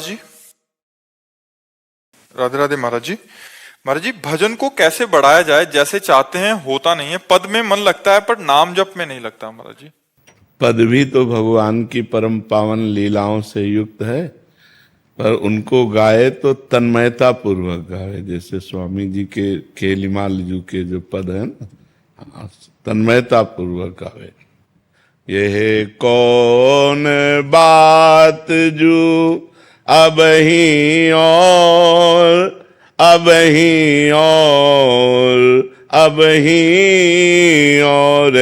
जी राधे राधे। महाराज जी भजन को कैसे बढ़ाया जाए? जैसे चाहते हैं होता नहीं है। पद में मन लगता है पर नाम जप में नहीं लगता। महाराज जी पद भी तो भगवान की परम पावन लीलाओं से युक्त है, पर उनको गाए तो तन्मयता पूर्वक गाए। जैसे स्वामी जी के केलिमाल जू के जो पद है ना, तन्मयता पूर्वक गावे। ये कौन बात जू अब ही और, अब ही और, अब ही और।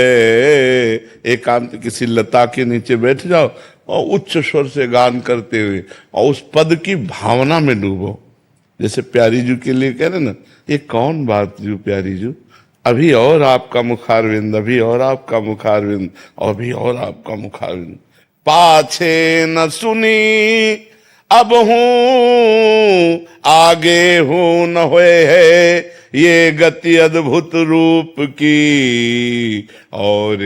एकांत किसी लता के नीचे बैठ जाओ और उच्च स्वर से गान करते हुए और उस पद की भावना में डूबो। जैसे प्यारी जू के लिए कह रहे ना, ये कौन बात जू प्यारी जू, अभी और आपका मुखारविंद, अभी और आपका मुखारविंद, अभी और आपका मुखारविंद। पाछे न सुनी अब हूं, आगे हूं न होए है, ये गति अद्भुत रूप की और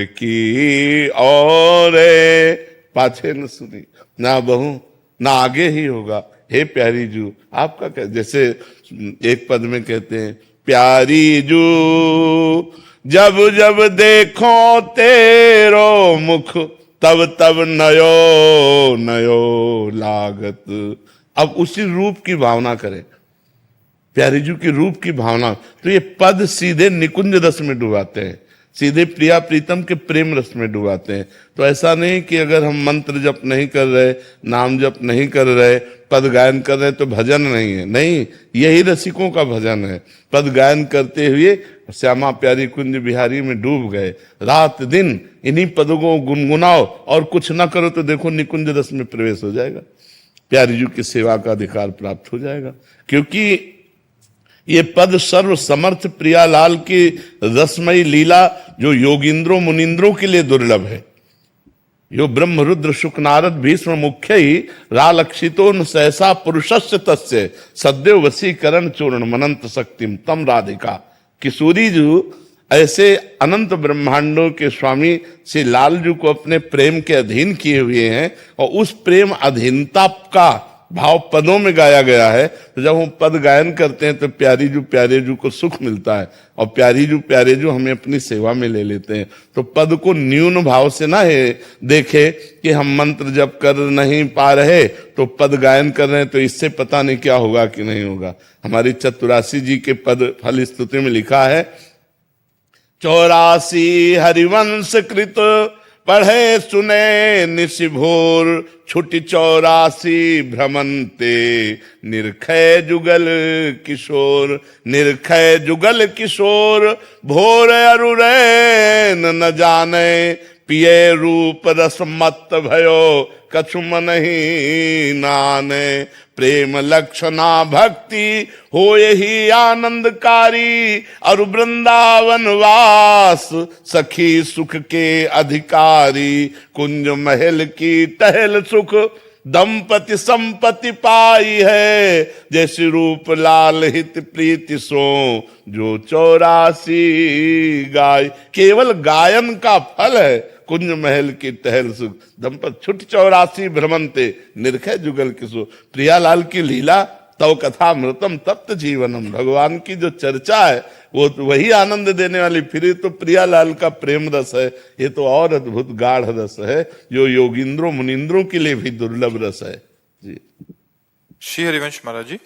पाछे न सुनी, ना बहू ना आगे ही होगा। हे प्यारी जू आपका क्या, जैसे एक पद में कहते हैं, प्यारी जू जब जब देखो तेरो मुख, तब तब नयो नयो लागत। अब उसी रूप की भावना करें, प्यारी जू की रूप की भावना। तो ये पद सीधे निकुंज रस में डुबाते हैं, सीधे प्रिया प्रीतम के प्रेम रस में डुबाते हैं। तो ऐसा नहीं कि अगर हम मंत्र जप नहीं कर रहे, नाम जप नहीं कर रहे, पद गायन कर रहे तो भजन नहीं है। नहीं, यही रसिकों का भजन है। पद गायन करते हुए श्यामा प्यारी कुंज बिहारी में डूब गए, रात दिन इन्हीं पदों को गुनगुनाओ और कुछ ना करो तो देखो निकुंज रस में प्रवेश हो जाएगा, प्यारी जू की सेवा का अधिकार प्राप्त हो जाएगा। क्योंकि ये पद सर्व समर्थ प्रियालाल की रसमयी लीला जो योगिंद्रों मुनिंद्रों के लिए दुर्लभ है। यो ब्रह्म रुद्र शुक नारद भीष्म मुख्य ही रालक्षितो न सहसा पुरुषस्य तस्य, सद्यो वसीकरण चूर्ण मनंत शक्तिम तम राधिका। किशोरी जू ऐसे अनंत ब्रह्मांडों के स्वामी श्री लाल जू को अपने प्रेम के अधीन किए हुए हैं, और उस प्रेम अधीनता का भाव पदों में गाया गया है। तो जब हम पद गायन करते हैं तो प्यारी जू प्यारे जू को सुख मिलता है, और प्यारी जू प्यारे जू हमें अपनी सेवा में ले लेते हैं। तो पद को न्यून भाव से ना है देखे कि हम मंत्र जप कर नहीं पा रहे तो पद गायन कर रहे हैं तो इससे पता नहीं क्या होगा कि नहीं होगा। हमारी चतुरासी जी के पद फल स्तुति में लिखा है, 84 हरिवंश कृत पढ़े सुने निशिभोर, छुटी 84 भ्रमंते निर्खय जुगल किशोर। निर्खय जुगल किशोर भोर अरुरैन न जाने, पिए रूप रस मत भयो कछु मन ही नाने। प्रेम लक्षणा भक्ति हो यही आनंदकारी, और वृंदावन वास सखी सुख के अधिकारी। कुंज महल की टहल सुख दंपति संपत्ति पाई है, जैसे रूप लाल हित प्रीति सो जो 84 गाय। केवल गायन का फल है कुंज महल की टहल सुख दंपत छुट 84 भ्रमंते निर्खय जुगल किशोर। प्रियालाल की लीला तव कथा मृतम तप्त जीवनम, भगवान की जो चर्चा है वो तो वही आनंद देने वाली। फिर तो प्रियालाल का प्रेम रस है, ये तो और अद्भुत गाढ़ रस है जो योगिंद्रों मुनिंद्रों के लिए भी दुर्लभ रस है जी। श्री हरिवंश महाराज जी।